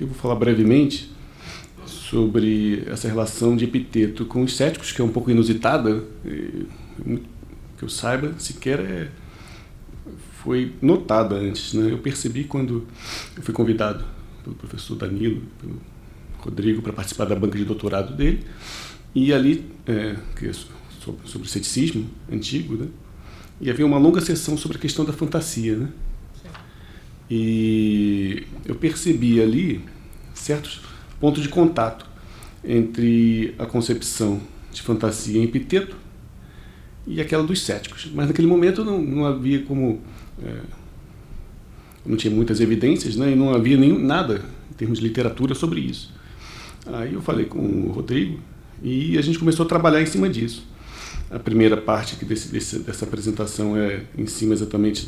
que eu vou falar brevemente sobre essa relação de Epiteto com os céticos, que é um pouco inusitada, que eu saiba, sequer foi notada antes, né? Eu percebi quando eu fui convidado pelo professor Danilo, pelo Rodrigo, para participar da banca de doutorado dele, e ali, que é sobre o ceticismo antigo, né? E havia uma longa sessão sobre a questão da fantasia, né? E eu percebi ali certos pontos de contato entre a concepção de fantasia em Epiteto e aquela dos céticos. Mas naquele momento não havia como... não tinha muitas evidências, né? E não havia nada em termos de literatura sobre isso. Aí eu falei com o Rodrigo e a gente começou a trabalhar em cima disso. A primeira parte dessa apresentação é em cima exatamente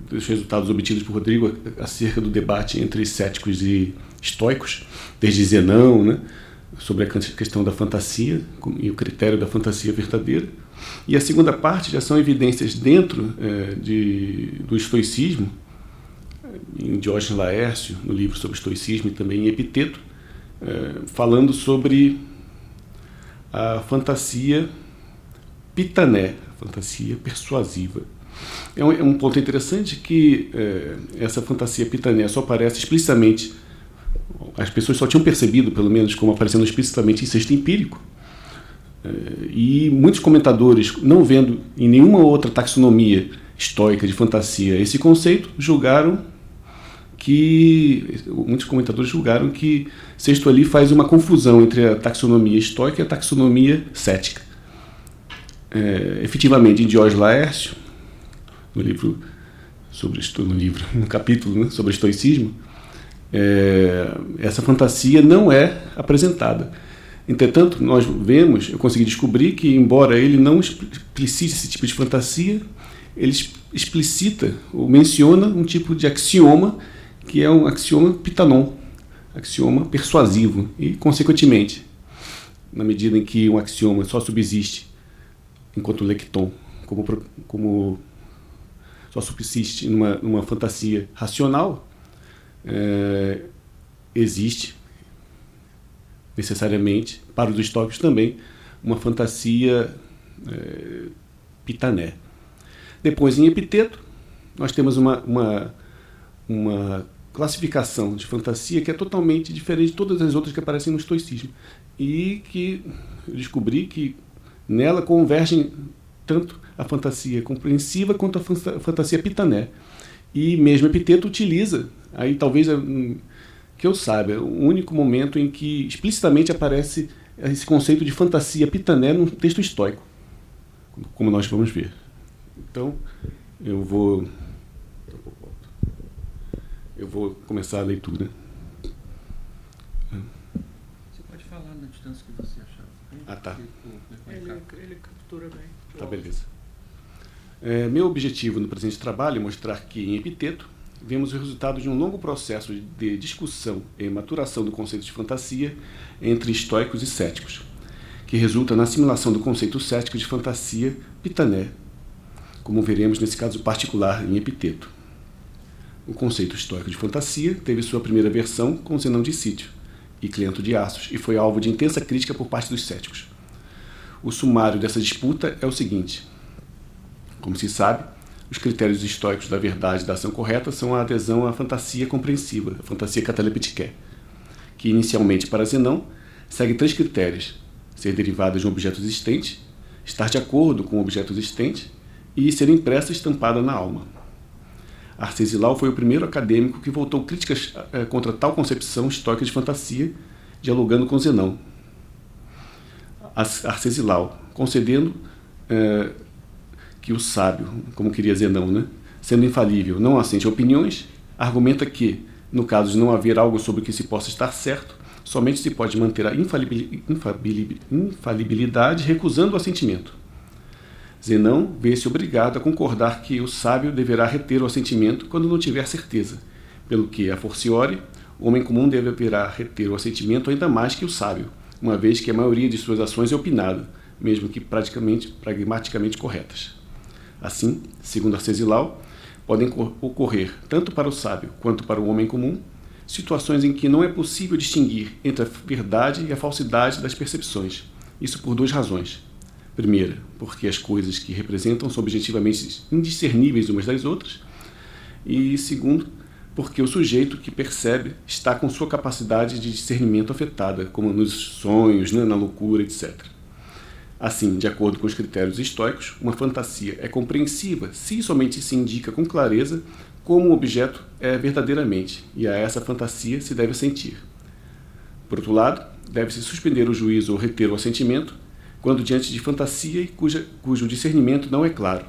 dos resultados obtidos por Rodrigo acerca do debate entre céticos e estoicos, desde Zenão, né, sobre a questão da fantasia e o critério da fantasia verdadeira. E a segunda parte já são evidências dentro do estoicismo, em Diógenes Laércio, no livro sobre estoicismo, e também em Epiteto, falando sobre a fantasia pitané, a fantasia persuasiva. É um ponto interessante que essa fantasia pitané só aparece explicitamente, as pessoas só tinham percebido, pelo menos, como aparecendo explicitamente em Sexto Empírico, e muitos comentadores, não vendo em nenhuma outra taxonomia estoica de fantasia esse conceito, muitos comentadores julgaram que Sexto ali faz uma confusão entre a taxonomia estoica e a taxonomia cética. Efetivamente, em Diógenes Laércio, no capítulo, né, sobre estoicismo, essa fantasia não é apresentada. Entretanto, eu consegui descobrir que, embora ele não explicite esse tipo de fantasia, ele explicita ou menciona um tipo de axioma, que é um axioma pitanon, axioma persuasivo, e, consequentemente, na medida em que um axioma só subsiste enquanto lecton, como só subsiste numa fantasia racional, existe necessariamente, para os estoicos também, uma fantasia pitané. Depois, em Epiteto, nós temos uma classificação de fantasia que é totalmente diferente de todas as outras que aparecem no estoicismo, e que eu descobri que nela convergem tanto a fantasia compreensiva quanto a fantasia pitané. E mesmo Epiteto utiliza, aí talvez, que eu saiba, o único momento em que explicitamente aparece esse conceito de fantasia pitané num texto estoico, como nós vamos ver. Então, eu vou começar a leitura. Você pode falar na distância que você achar. Ah, tá. Ele captura bem. Tá, beleza. Meu objetivo no presente trabalho é mostrar que, em Epiteto, vemos o resultado de um longo processo de discussão e maturação do conceito de fantasia entre estoicos e céticos, que resulta na assimilação do conceito cético de fantasia pitané, como veremos nesse caso particular em Epiteto. O conceito estoico de fantasia teve sua primeira versão com Zenão de Cítio e Cleanto de Assos e foi alvo de intensa crítica por parte dos céticos. O sumário dessa disputa é o seguinte: como se sabe, os critérios estoicos da verdade e da ação correta são a adesão à fantasia compreensiva, a fantasia cataleptiké, que inicialmente para Zenão segue 3 critérios: ser derivada de um objeto existente, estar de acordo com o objeto existente e ser impressa e estampada na alma. Arcesilau foi o primeiro acadêmico que voltou críticas contra tal concepção estoica de fantasia, dialogando com Zenão. Arcesilau, concedendo que o sábio, como queria Zenão, né, sendo infalível, não assente a opiniões, argumenta que, no caso de não haver algo sobre o que se possa estar certo, somente se pode manter a infalibilidade recusando o assentimento. Zenão vê-se obrigado a concordar que o sábio deverá reter o assentimento quando não tiver certeza, pelo que, a forciore, o homem comum deverá reter o assentimento ainda mais que o sábio, uma vez que a maioria de suas ações é opinada, mesmo que pragmaticamente corretas. Assim, segundo Arcesilau, podem ocorrer, tanto para o sábio quanto para o homem comum, situações em que não é possível distinguir entre a verdade e a falsidade das percepções. Isso por duas razões. Primeira, porque as coisas que representam são objetivamente indiscerníveis umas das outras. E segundo, porque o sujeito que percebe está com sua capacidade de discernimento afetada, como nos sonhos, na loucura, etc. Assim, de acordo com os critérios estoicos, uma fantasia é compreensiva se somente se indica com clareza como o objeto é verdadeiramente, e a essa fantasia se deve sentir. Por outro lado, deve-se suspender o juízo ou reter o assentimento quando diante de fantasia cujo discernimento não é claro.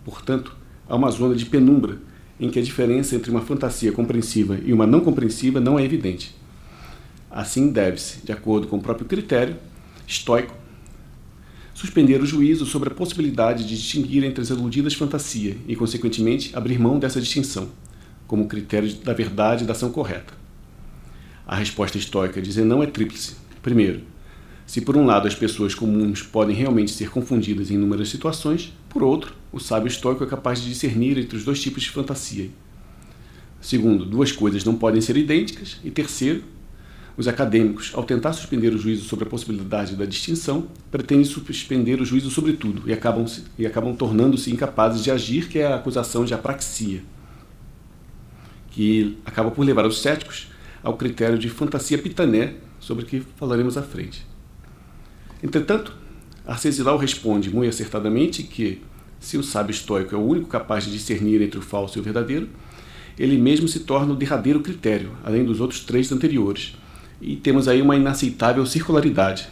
Portanto, há uma zona de penumbra em que a diferença entre uma fantasia compreensiva e uma não compreensiva não é evidente. Assim, deve-se, de acordo com o próprio critério estoico, suspender o juízo sobre a possibilidade de distinguir entre as iludidas fantasias e, consequentemente, abrir mão dessa distinção, como critério da verdade e da ação correta. A resposta estoica a dizer não é tríplice. Primeiro, se por um lado as pessoas comuns podem realmente ser confundidas em inúmeras situações, por outro, o sábio estoico é capaz de discernir entre os dois tipos de fantasia. Segundo, duas coisas não podem ser idênticas. E terceiro, os acadêmicos, ao tentar suspender o juízo sobre a possibilidade da distinção, pretendem suspender o juízo sobre tudo e acabam tornando-se incapazes de agir, que é a acusação de apraxia, que acaba por levar os céticos ao critério de fantasia pitané, sobre o que falaremos à frente. Entretanto, Arcesilau responde muito acertadamente que, se o sábio estoico é o único capaz de discernir entre o falso e o verdadeiro, ele mesmo se torna o derradeiro critério, além dos outros três anteriores, e temos aí uma inaceitável circularidade.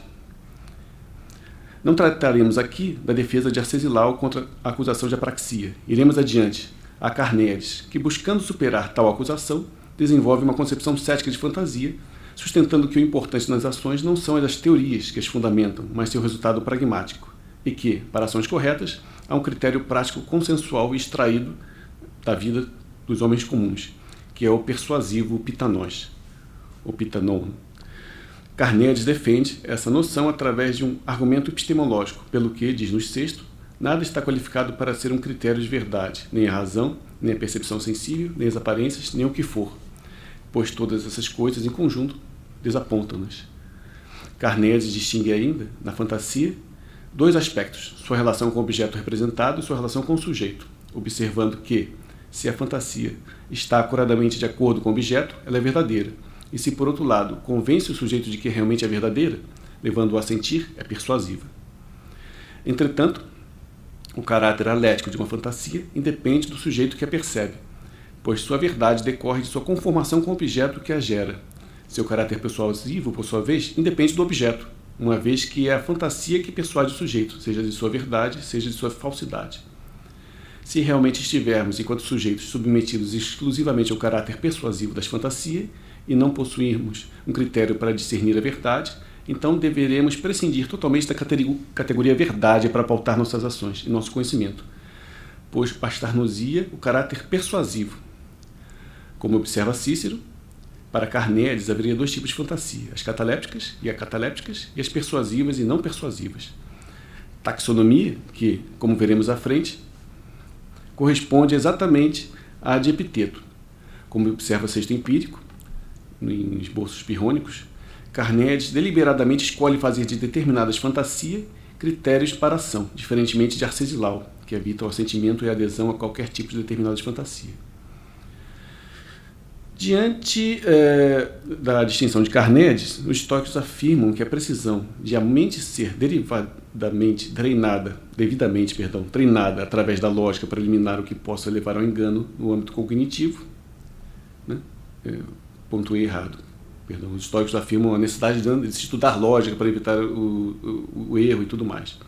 Não trataremos aqui da defesa de Arcesilau contra a acusação de apraxia. Iremos adiante a Carneades, que, buscando superar tal acusação, desenvolve uma concepção cética de fantasia, sustentando que o importante nas ações não são as teorias que as fundamentam, mas seu resultado pragmático, e que, para ações corretas, há um critério prático consensual e extraído da vida dos homens comuns, que é o persuasivo pitanós, ou pitanon. Carneades defende essa noção através de um argumento epistemológico, pelo que, diz no sexto, nada está qualificado para ser um critério de verdade, nem a razão, nem a percepção sensível, nem as aparências, nem o que for, pois todas essas coisas em conjunto desapontam-nas. Carneades distingue ainda, na fantasia, dois aspectos, sua relação com o objeto representado e sua relação com o sujeito, observando que, se a fantasia está acuradamente de acordo com o objeto, ela é verdadeira, e se, por outro lado, convence o sujeito de que realmente é verdadeira, levando-o a sentir, é persuasiva. Entretanto, o caráter alético de uma fantasia independe do sujeito que a percebe, pois sua verdade decorre de sua conformação com o objeto que a gera. Seu caráter persuasivo, por sua vez, independe do objeto, uma vez que é a fantasia que persuade o sujeito, seja de sua verdade, seja de sua falsidade. Se realmente estivermos, enquanto sujeitos, submetidos exclusivamente ao caráter persuasivo das fantasias e não possuirmos um critério para discernir a verdade, então deveremos prescindir totalmente da categoria verdade para pautar nossas ações e nosso conhecimento, pois bastar-nos-ia o caráter persuasivo. Como observa Cícero, para Carneades haveria dois tipos de fantasia, as catalépticas e as persuasivas e não persuasivas. Taxonomia, que, como veremos à frente, corresponde exatamente à de Epiteto. Como observa Sexto Empírico, em esboços pirrônicos, Carneades deliberadamente escolhe fazer de determinadas fantasias critérios para ação, diferentemente de Arcesilau, que evita o assentimento e a adesão a qualquer tipo de determinadas fantasias. Diante da distinção de Carneades, os estoicos afirmam que a precisão de a mente ser devidamente treinada através da lógica para eliminar o que possa levar ao engano no âmbito cognitivo, né? Pontuei errado. Perdão, os estoicos afirmam a necessidade de estudar lógica para evitar o erro e tudo mais.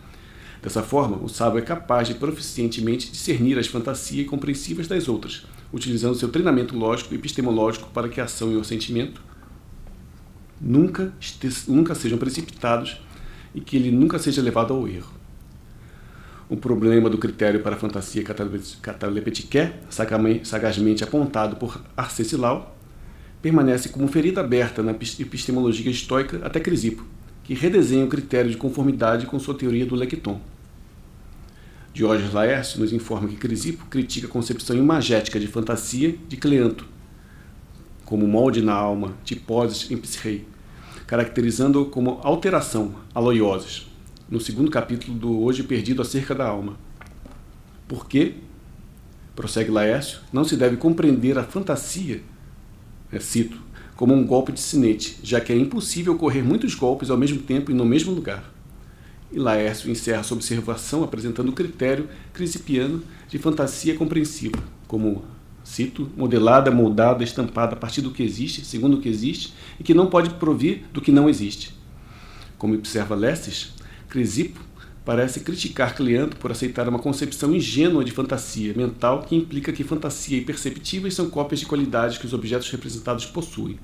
Dessa forma, o sábio é capaz de proficientemente discernir as fantasias compreensivas das outras, utilizando seu treinamento lógico e epistemológico para que a ação e o sentimento nunca sejam precipitados e que ele nunca seja levado ao erro. O problema do critério para a fantasia catalepetiqué, sagazmente apontado por Arcesilau, permanece como ferida aberta na epistemologia estoica até Crisipo, que redesenha o critério de conformidade com sua teoria do lecton. Diógenes Laércio nos informa que Crisipo critica a concepção imagética de fantasia de Cleanto, como molde na alma, tiposes em psique, caracterizando-o como alteração, aloioses, no segundo capítulo do Hoje Perdido acerca da alma. Porque, prossegue Laércio, não se deve compreender a fantasia, cito, como um golpe de sinete, já que é impossível ocorrer muitos golpes ao mesmo tempo e no mesmo lugar. E Laércio encerra sua observação apresentando o critério crisipiano de fantasia compreensiva, como, cito, modelada, moldada, estampada a partir do que existe, segundo o que existe, e que não pode provir do que não existe. Como observa Lesses, Crisipo parece criticar Cleanto por aceitar uma concepção ingênua de fantasia mental que implica que fantasia e perceptíveis são cópias de qualidades que os objetos representados possuem.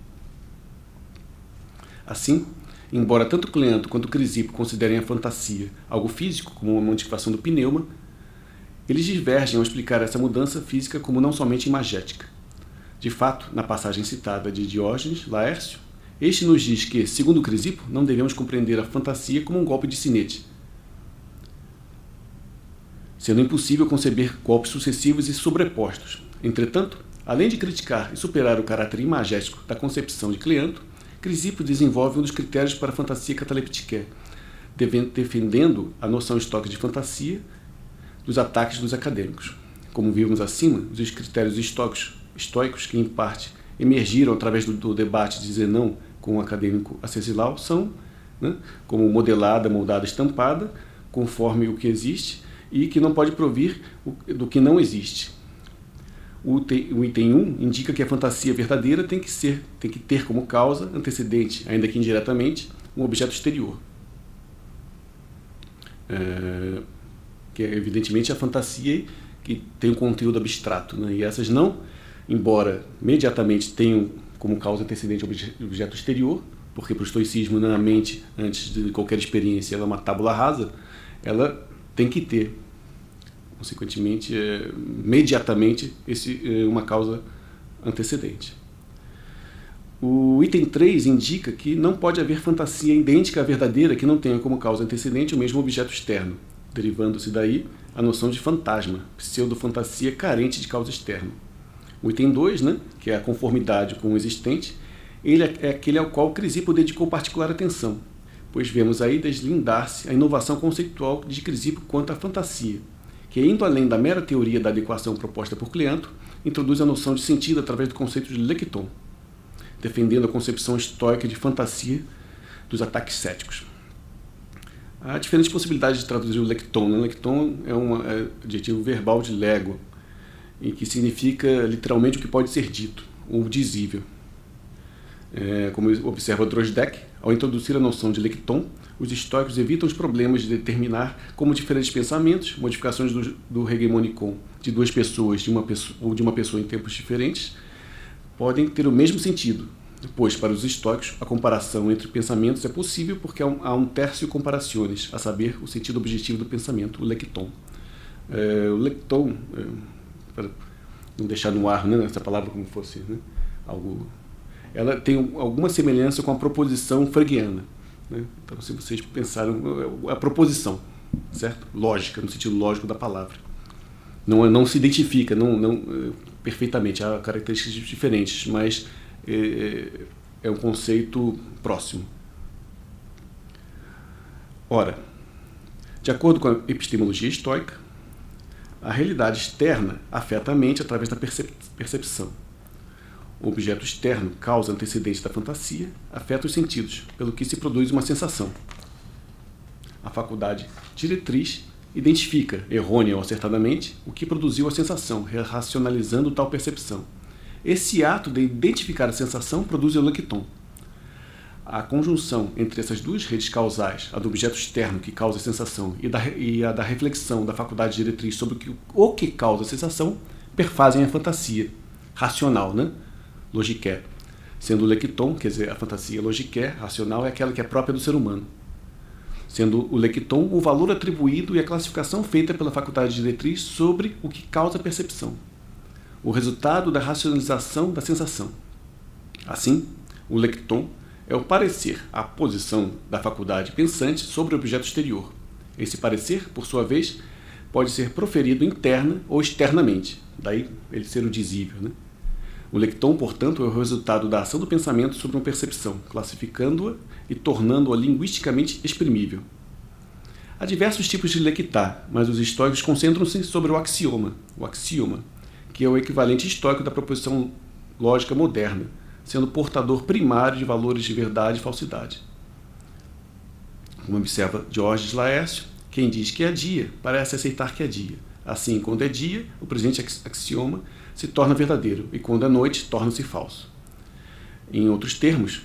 Assim, embora tanto Cleanto quanto Crisipo considerem a fantasia algo físico, como uma modificação do pneuma, eles divergem ao explicar essa mudança física como não somente imagética. De fato, na passagem citada de Diógenes, Laércio, este nos diz que, segundo Crisipo, não devemos compreender a fantasia como um golpe de sinete, sendo impossível conceber golpes sucessivos e sobrepostos. Entretanto, além de criticar e superar o caráter imagético da concepção de Cleanto, Crisipo desenvolve um dos critérios para a fantasia cataleptique, defendendo a noção estoque de fantasia dos ataques dos acadêmicos. Como vimos acima, os critérios estoicos que, em parte, emergiram através do debate de Zenão com o acadêmico Acesilau são, como modelada, moldada, estampada, conforme o que existe, e que não pode provir do que não existe. O item 1 indica que a fantasia verdadeira tem que ter como causa antecedente, ainda que indiretamente, um objeto exterior. Que é evidentemente a fantasia que tem um conteúdo abstrato, e essas não, embora imediatamente tenham como causa antecedente o objeto exterior, porque para o estoicismo, na mente, antes de qualquer experiência, ela é uma tábula rasa, ela tem que ter, consequentemente, imediatamente, uma causa antecedente. O item 3 indica que não pode haver fantasia idêntica à verdadeira que não tenha como causa antecedente o mesmo objeto externo, derivando-se daí a noção de fantasma, pseudo-fantasia carente de causa externa. O item 2, que é a conformidade com o existente, ele é aquele ao qual Crisipo dedicou particular atenção, pois vemos aí deslindar-se a inovação conceitual de Crisipo quanto à fantasia, que, indo além da mera teoria da adequação proposta por Cleanto, introduz a noção de sentido através do conceito de lekton, defendendo a concepção estoica de fantasia dos ataques céticos. Há diferentes possibilidades de traduzir o lekton. Lekton é um adjetivo verbal de lego, e que significa literalmente o que pode ser dito, ou dizível. Como observa Drozdek, ao introduzir a noção de lekton, os estoicos evitam os problemas de determinar como diferentes pensamentos, modificações do hegemonikon de duas pessoas, ou de uma pessoa em tempos diferentes, podem ter o mesmo sentido, pois, para os estoicos, a comparação entre pensamentos é possível porque há um tertio comparationis, a saber, o sentido objetivo do pensamento, o lekton. O lekton, para não deixar no ar essa palavra como fosse algo, ela tem alguma semelhança com a proposição fregiana. Então, se vocês pensaram, a proposição, certo? Lógica, no sentido lógico da palavra. Não se identifica perfeitamente, há características diferentes, mas é um conceito próximo. Ora, de acordo com a epistemologia estoica, a realidade externa afeta a mente através da percepção. O objeto externo, causa antecedente da fantasia, afeta os sentidos, pelo que se produz uma sensação. A faculdade diretriz identifica, errônea ou acertadamente, o que produziu a sensação, racionalizando tal percepção. Esse ato de identificar a sensação produz o lekton. A conjunção entre essas duas redes causais, a do objeto externo que causa a sensação e a da reflexão da faculdade diretriz sobre o que causa a sensação, perfazem a fantasia racional, logiqué, sendo o lekton, quer dizer, a fantasia logiqué, racional, é aquela que é própria do ser humano, sendo o lekton o valor atribuído e a classificação feita pela faculdade diretriz sobre o que causa a percepção, o resultado da racionalização da sensação. Assim, o lekton é o parecer, a posição da faculdade pensante sobre o objeto exterior. Esse parecer, por sua vez, pode ser proferido interna ou externamente, daí ele ser o dizível, O lecton, portanto, é o resultado da ação do pensamento sobre uma percepção, classificando-a e tornando-a linguisticamente exprimível. Há diversos tipos de lectá, mas os estoicos concentram-se sobre o axioma, que é o equivalente estoico da proposição lógica moderna, sendo portador primário de valores de verdade e falsidade. Como observa Diógenes Laércio, quem diz que é dia parece aceitar que é dia. Assim, quando é dia, o presente axioma se torna verdadeiro, e quando é noite, torna-se falso. Em outros termos,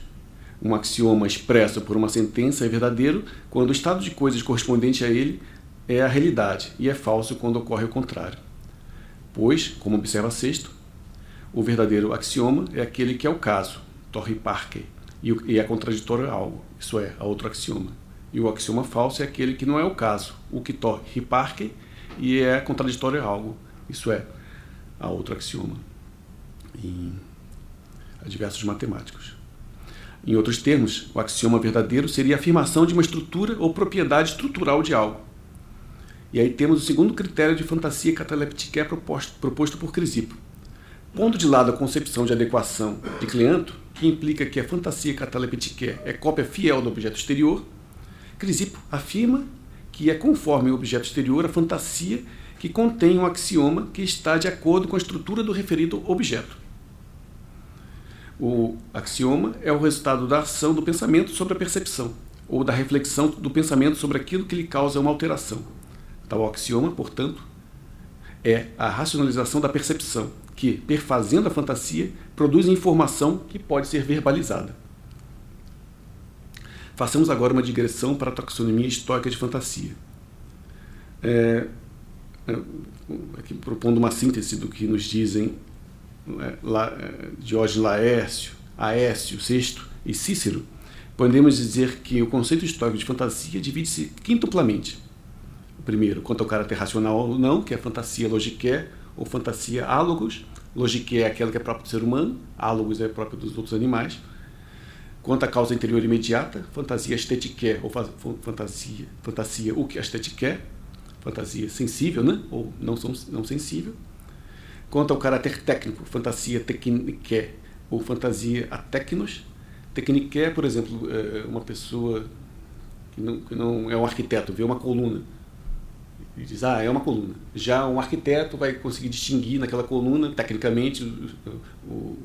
um axioma expresso por uma sentença é verdadeiro quando o estado de coisas correspondente a ele é a realidade, e é falso quando ocorre o contrário. Pois, como observa Sexto, o verdadeiro axioma é aquele que é o caso, torri parque, e é contraditório a algo, isso é, a outro axioma. E o axioma falso é aquele que não é o caso, o que torri parque, e é contraditório a algo, isso é, a outro axioma. Há diversos matemáticos. Em outros termos, o axioma verdadeiro seria a afirmação de uma estrutura ou propriedade estrutural de algo. E aí temos o segundo critério de fantasia cataleptiqué proposto por Crisipo. Pondo de lado a concepção de adequação de Cleanto, que implica que a fantasia cataleptiqué é cópia fiel do objeto exterior, Crisipo afirma que é conforme o objeto exterior a fantasia que contém um axioma que está de acordo com a estrutura do referido objeto. O axioma é o resultado da ação do pensamento sobre a percepção, ou da reflexão do pensamento sobre aquilo que lhe causa uma alteração. Tal axioma, portanto, é a racionalização da percepção, que, perfazendo a fantasia, produz informação que pode ser verbalizada. Façamos agora uma digressão para a taxonomia estoica de fantasia. Aqui propondo uma síntese do que nos dizem Diógenes Laércio, Aécio, Sexto e Cícero, podemos dizer que o conceito estoico de fantasia divide-se quintuplamente. O primeiro, quanto ao caráter racional ou não, que é a fantasia logiqué ou fantasia álogos. Logiqué é aquela que é própria do ser humano, álogos é própria dos outros animais. Quanto à causa interior imediata, fantasia estetiqué ou fantasia o que estetiqué, fantasia sensível, né? Ou não sensível. Quanto ao caráter técnico, fantasia tecniqué ou fantasia atécnos. Tecniqué, por exemplo, uma pessoa que não é um arquiteto, vê uma coluna e diz, é uma coluna. Já um arquiteto vai conseguir distinguir naquela coluna, tecnicamente, o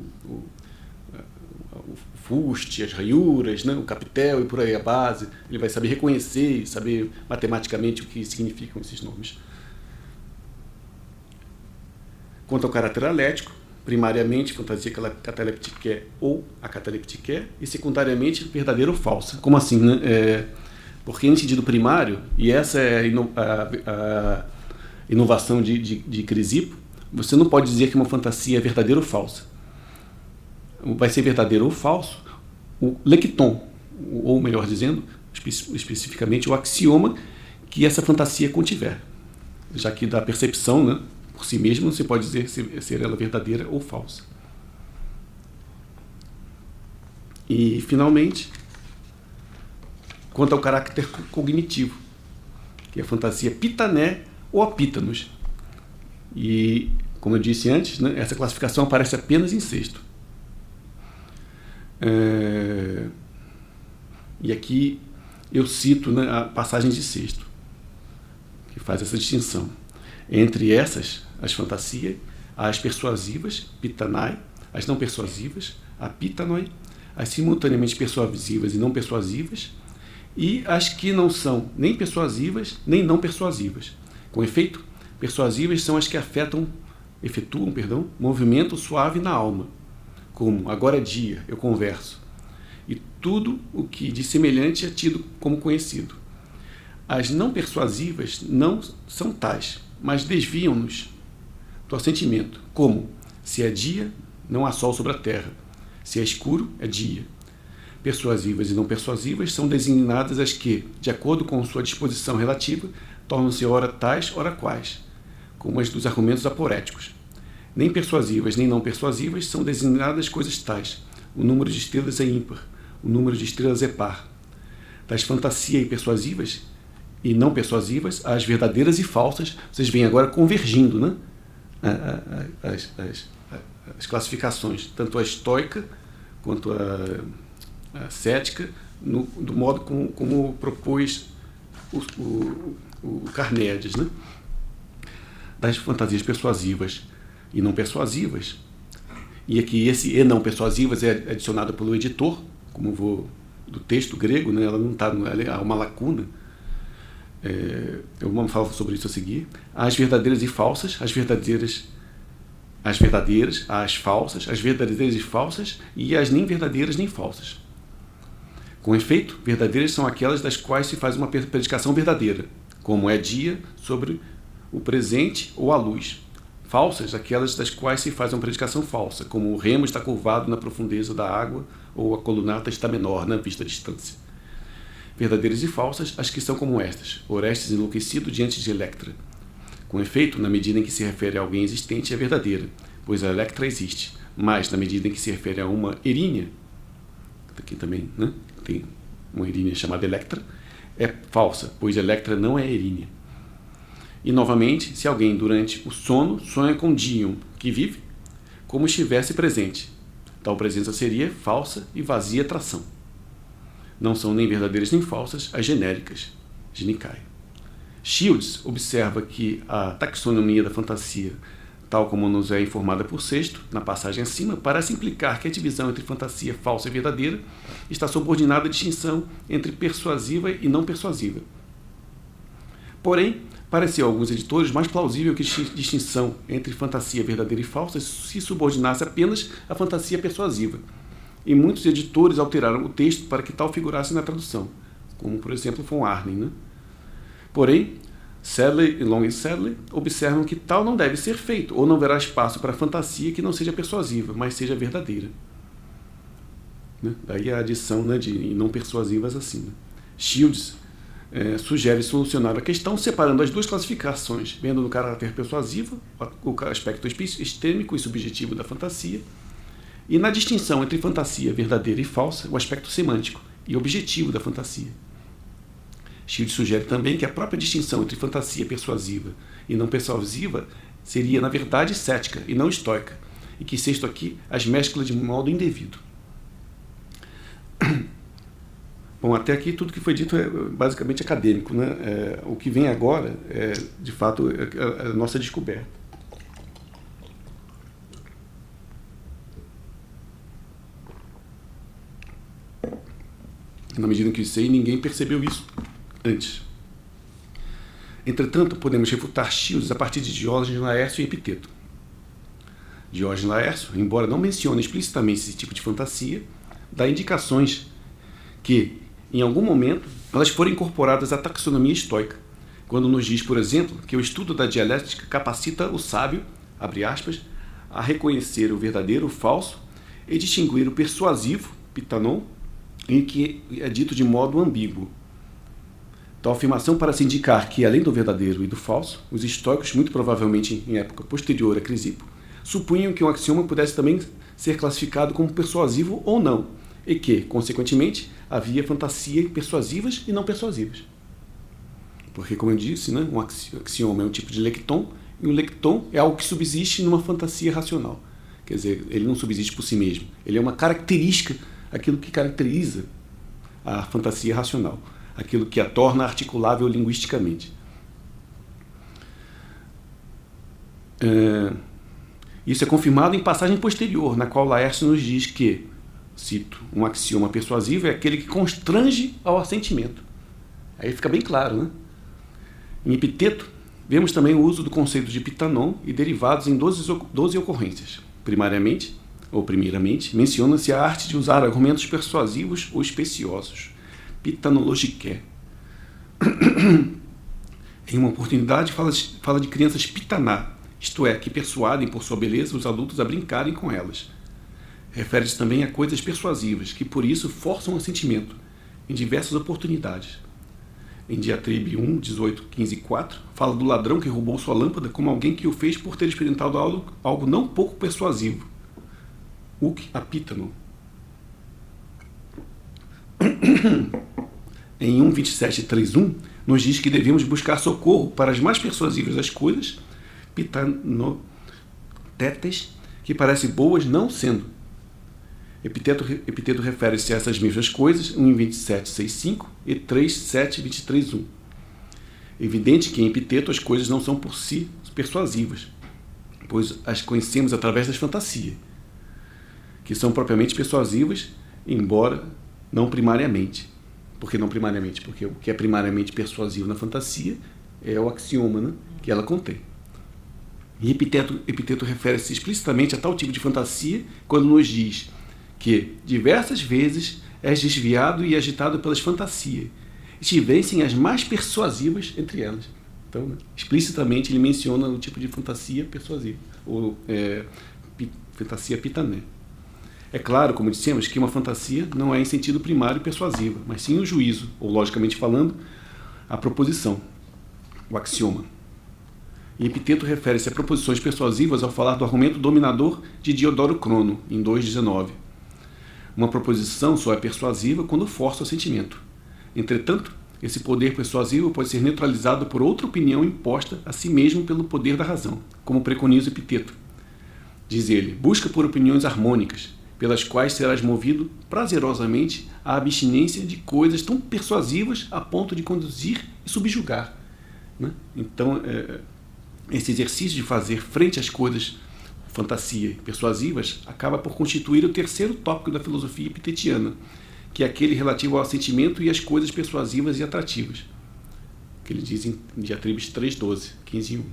fuste, as ranhuras, né? O capitel e por aí a base. Ele vai saber reconhecer e saber matematicamente o que significam esses nomes. Quanto ao caráter alético, primariamente, fantasia cataleptiqué ou acataleptiqué, e secundariamente, verdadeira ou falsa. Como assim, né? Porque em sentido primário, e essa é a inovação de Crisipo, você não pode dizer que uma fantasia é verdadeira ou falsa. Vai ser verdadeiro ou falso o lecton, ou melhor dizendo, especificamente o axioma que essa fantasia contiver. Já que da percepção, né, por si mesma, você pode dizer ser ela verdadeira ou falsa. E, finalmente, quanto ao caráter cognitivo, que é a fantasia pitané ou apítanos. E, como eu disse antes, né, essa classificação aparece apenas em Sexto. E aqui eu cito, né, a passagem de Sexto, que faz essa distinção. Entre essas, as fantasias, as persuasivas, pitanai, as não persuasivas, apitanoi, as simultaneamente persuasivas e não persuasivas, e as que não são nem persuasivas nem não persuasivas. Com efeito, persuasivas são as que efetuam movimento suave na alma, como agora é dia, eu converso, e tudo o que de semelhante é tido como conhecido. As não persuasivas não são tais, mas desviam-nos do assentimento, como se é dia, não há sol sobre a terra, se é escuro, é dia. Persuasivas e não persuasivas são designadas as que, de acordo com sua disposição relativa, tornam-se ora tais, ora quais, como as dos argumentos aporéticos. Nem persuasivas nem não persuasivas são designadas coisas tais. O número de estrelas é ímpar, o número de estrelas é par. Das fantasias persuasivas e não persuasivas, as verdadeiras e falsas, vocês veem agora convergindo, né? as classificações, tanto a estoica quanto a cética, do modo como propôs o Carneades, né? Das fantasias persuasivas e não persuasivas. E aqui esse e não persuasivas é adicionado pelo editor, do texto grego, né? Ela não está, há uma lacuna. Eu vou falar sobre isso a seguir. As verdadeiras e falsas, as verdadeiras, as falsas, as verdadeiras e falsas e as nem verdadeiras nem falsas. Com efeito, verdadeiras são aquelas das quais se faz uma predicação verdadeira, como é dia sobre o presente ou a luz. Falsas, aquelas das quais se faz uma predicação falsa, como o remo está curvado na profundeza da água ou a colunata está menor na vista distância. Verdadeiras e falsas, as que são como estas: Orestes enlouquecido diante de Electra. Com efeito, na medida em que se refere a alguém existente, é verdadeira, pois a Electra existe, mas na medida em que se refere a uma Erínia, aqui também, né, tem uma Erínia chamada Electra, é falsa, pois Electra não é Erínia. E, novamente, se alguém, durante o sono, sonha com Dion, que vive, como estivesse presente, tal presença seria falsa e vazia atração. Não são nem verdadeiras nem falsas as genéricas, Genicae. Shields observa que a taxonomia da fantasia, tal como nos é informada por Sexto, na passagem acima, parece implicar que a divisão entre fantasia falsa e verdadeira está subordinada à distinção entre persuasiva e não persuasiva. Porém, pareceu a alguns editores mais plausível que a distinção entre fantasia verdadeira e falsa se subordinasse apenas à fantasia persuasiva, e muitos editores alteraram o texto para que tal figurasse na tradução, como, por exemplo, von Arnim, né? Porém, Sedley e Long e Sedley observam que tal não deve ser feito, ou não haverá espaço para fantasia que não seja persuasiva, mas seja verdadeira. Né? Daí a adição, né, de não persuasivas assim. Né? Shields sugere solucionar a questão separando as duas classificações, vendo no caráter persuasivo o aspecto epistêmico e subjetivo da fantasia, e na distinção entre fantasia verdadeira e falsa, o aspecto semântico e objetivo da fantasia. Shields sugere também que a própria distinção entre fantasia persuasiva e não persuasiva seria, na verdade, cética e não estoica, e que Sexto aqui as mescla de modo indevido. Bom, até aqui tudo que foi dito é basicamente acadêmico, né? O que vem agora é, de fato, a nossa descoberta. Na medida em que sei, ninguém percebeu isso antes. Entretanto, podemos refutar Shields a partir de Diógenes Laércio e Epiteto. Diógenes Laércio, embora não mencione explicitamente esse tipo de fantasia, dá indicações que, em algum momento, elas foram incorporadas à taxonomia estoica, quando nos diz, por exemplo, que o estudo da dialética capacita o sábio, abre aspas, a reconhecer o verdadeiro, o falso, e distinguir o persuasivo, pitanon, em que é dito de modo ambíguo. Tal afirmação parece indicar que, além do verdadeiro e do falso, os estoicos, muito provavelmente em época posterior a Crisipo, supunham que um axioma pudesse também ser classificado como persuasivo ou não, e que, consequentemente, havia fantasia persuasivas e não persuasivas. Porque, como eu disse, né, um axioma é um tipo de lecton, e um lecton é algo que subsiste numa fantasia racional. Quer dizer, ele não subsiste por si mesmo. Ele é uma característica, aquilo que caracteriza a fantasia racional, aquilo que a torna articulável linguisticamente. Isso é confirmado em passagem posterior, na qual Laércio nos diz que, cito, um axioma persuasivo é aquele que constrange ao assentimento. Aí fica bem claro, né? Em Epiteto, vemos também o uso do conceito de pitanon e derivados em 12 ocorrências. Primeiramente, menciona-se a arte de usar argumentos persuasivos ou especiosos, pitanologiqué. Em uma oportunidade, fala de crianças pitaná, isto é, que persuadem por sua beleza os adultos a brincarem com elas. Refere-se também a coisas persuasivas, que por isso forçam o assentimento, em diversas oportunidades. Em Diatribe 1, 18, 15 e 4, fala do ladrão que roubou sua lâmpada como alguém que o fez por ter experimentado algo não pouco persuasivo. Uc apítano. Em 1, 27 e 3.1, nos diz que devemos buscar socorro para as mais persuasivas das coisas, pitanotetes, que parecem boas não sendo. Epiteto refere-se a essas mesmas coisas, 1:27:6,5 e 3:7:23:1. É evidente que em Epiteto as coisas não são por si persuasivas, pois as conhecemos através das fantasias, que são propriamente persuasivas, embora não primariamente. Por que não primariamente? Porque o que é primariamente persuasivo na fantasia é o axioma, né, que ela contém. E Epiteto refere-se explicitamente a tal tipo de fantasia quando nos diz que diversas vezes és desviado e agitado pelas fantasias, e te vencem as mais persuasivas entre elas. Então, né, explicitamente ele menciona o tipo de fantasia persuasiva, ou fantasia pitané. É claro, como dissemos, que uma fantasia não é em sentido primário persuasiva, mas sim o juízo, ou logicamente falando, a proposição, o axioma. E Epiteto refere-se a proposições persuasivas ao falar do argumento dominador de Diodoro Crono, em 2:19. Uma proposição só é persuasiva quando força o sentimento. Entretanto, esse poder persuasivo pode ser neutralizado por outra opinião imposta a si mesmo pelo poder da razão, como preconiza Epiteto. Diz ele: busca por opiniões harmônicas, pelas quais serás movido prazerosamente à abstinência de coisas tão persuasivas a ponto de conduzir e subjugar. Né? Então, esse exercício de fazer frente às coisas fantasia persuasivas acaba por constituir o terceiro tópico da filosofia epitetiana, que é aquele relativo ao sentimento e às coisas persuasivas e atrativas, que ele diz em Diatribes 3:12, 15 e 1.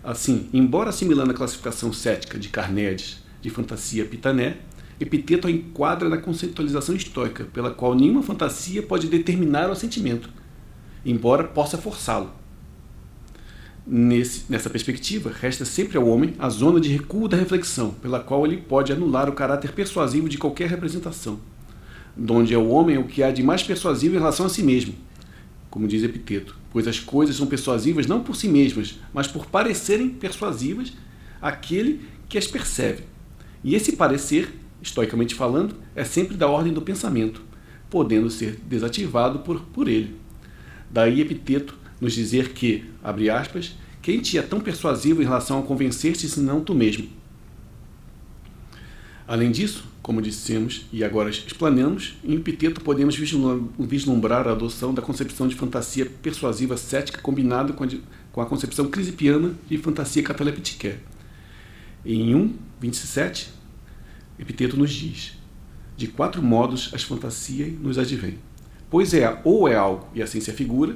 Assim, embora assimilando a classificação cética de Carneades de fantasia pitané, Epiteto a enquadra na conceitualização estoica, pela qual nenhuma fantasia pode determinar o sentimento, embora possa forçá-lo. Nessa perspectiva, resta sempre ao homem a zona de recuo da reflexão, pela qual ele pode anular o caráter persuasivo de qualquer representação, donde é o homem o que há de mais persuasivo em relação a si mesmo, como diz Epiteto, pois as coisas são persuasivas não por si mesmas, mas por parecerem persuasivas àquele que as percebe. E esse parecer, estoicamente falando, é sempre da ordem do pensamento, podendo ser desativado por ele. Daí Epiteto nos dizer que, abre aspas, quem te é tão persuasivo em relação a convencer-te senão tu mesmo. Além disso, como dissemos e agora explanamos, em Epiteto podemos vislumbrar a adoção da concepção de fantasia persuasiva cética combinada com a concepção crisipiana de fantasia cataleptiqué. Em 1:27, Epiteto nos diz: de 4 modos as fantasias nos advêm. Pois ou é algo e assim se afigura,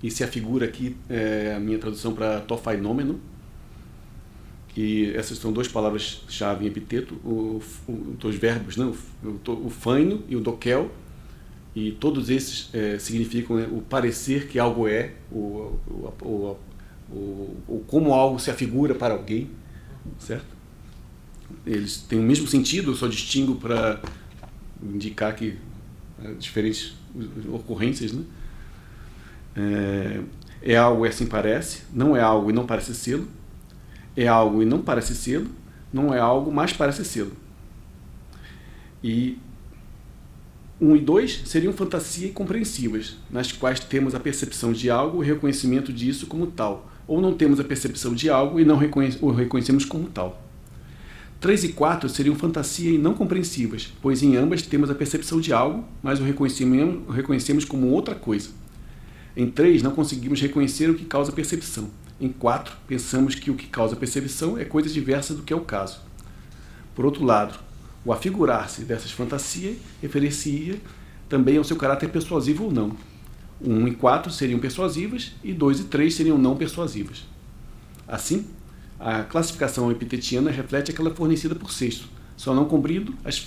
e se afigura aqui é a minha tradução para tofainômeno, que essas são 2 palavras-chave em Epiteto, os verbos, né? o faino e o dokel, e todos esses significam o parecer que algo é, como algo se afigura para alguém, certo? Eles têm o mesmo sentido, eu só distingo para indicar que diferentes ocorrências, né? É algo e assim parece, não é algo e não parece sê-lo, é algo e não parece sê-lo, não é algo, mas parece sê-lo. E 1 e 2 seriam fantasias compreensivas, nas quais temos a percepção de algo e o reconhecimento disso como tal, ou não temos a percepção de algo e não o reconhecemos como tal. 3 e 4 seriam fantasias não compreensivas, pois em ambas temos a percepção de algo, mas o reconhecemos como outra coisa. Em 3, não conseguimos reconhecer o que causa percepção. Em 4, pensamos que o que causa percepção é coisa diversa do que é o caso. Por outro lado, o afigurar-se dessas fantasias referencia também ao seu caráter persuasivo ou não. 1 e 4 seriam persuasivas e 2 e 3 seriam não persuasivas. Assim, a classificação epitetiana reflete aquela fornecida por Sexto, só não cobrindo as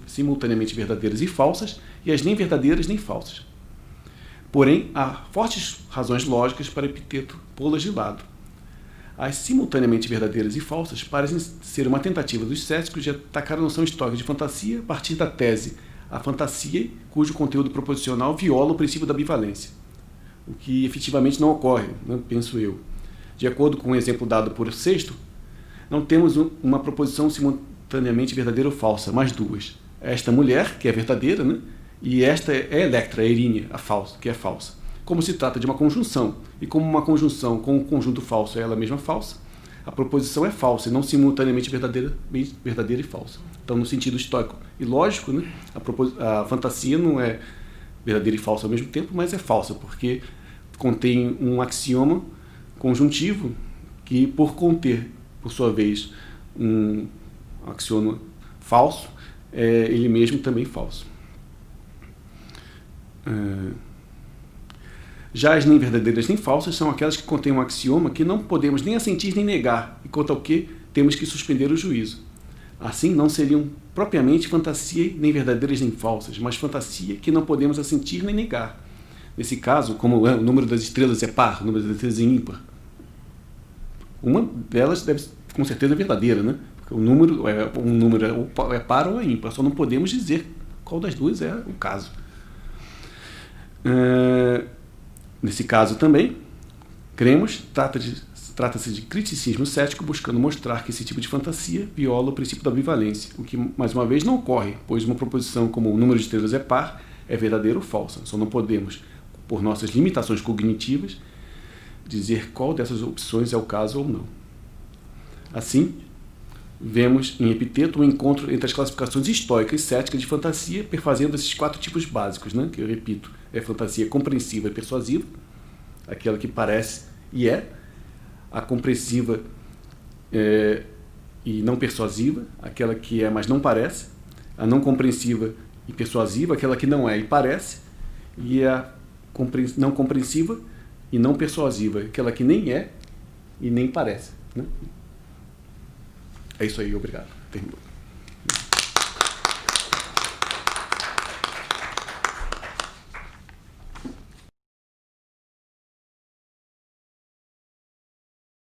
simultaneamente verdadeiras e falsas e as nem verdadeiras nem falsas. Porém, há fortes razões lógicas para Epiteto pô-las de lado. As simultaneamente verdadeiras e falsas parecem ser uma tentativa dos céticos de atacar a noção histórica de fantasia a partir da tese a fantasia cujo conteúdo proposicional viola o princípio da bivalência, o que efetivamente não ocorre, né, penso eu. De acordo com o exemplo dado por Sexto, não temos uma proposição simultaneamente verdadeira ou falsa, mas 2. Esta mulher, que é verdadeira, né? E esta é Electra, a Erínia, a falsa, que é falsa. Como se trata de uma conjunção, e como uma conjunção com um conjunto falso é ela mesma falsa, a proposição é falsa e não simultaneamente verdadeira e falsa. Então, no sentido estoico e lógico, né, a fantasia não é verdadeira e falsa ao mesmo tempo, mas é falsa, porque contém um axioma conjuntivo que, por conter, por sua vez, um axioma falso, é ele mesmo também falso. Já as nem verdadeiras nem falsas são aquelas que contêm um axioma que não podemos nem assentir nem negar, e quanto ao que temos que suspender o juízo. Assim, não seriam propriamente fantasia nem verdadeiras nem falsas, mas fantasia que não podemos assentir nem negar. Nesse caso, como o número das estrelas é par, o número das estrelas é ímpar, uma delas deve, com certeza, é verdadeira, né? Porque o número é par ou é ímpar, só não podemos dizer qual das duas é o caso. Nesse caso também, cremos, trata-se de criticismo cético, buscando mostrar que esse tipo de fantasia viola o princípio da bivalência, o que, mais uma vez, não ocorre, pois uma proposição como o número de estrelas é par é verdadeira ou falsa. Só não podemos, por nossas limitações cognitivas, dizer qual dessas opções é o caso ou não. Assim, vemos em Epiteto um encontro entre as classificações estoica e cética de fantasia, perfazendo esses 4 tipos básicos, né, que eu repito, é a fantasia compreensiva e persuasiva, aquela que parece e é, a compreensiva e não persuasiva, aquela que é, mas não parece, a não compreensiva e persuasiva, aquela que não é e parece, e a não compreensiva e não persuasiva, aquela que nem é e nem parece. Né? É isso aí, obrigado. Terminou.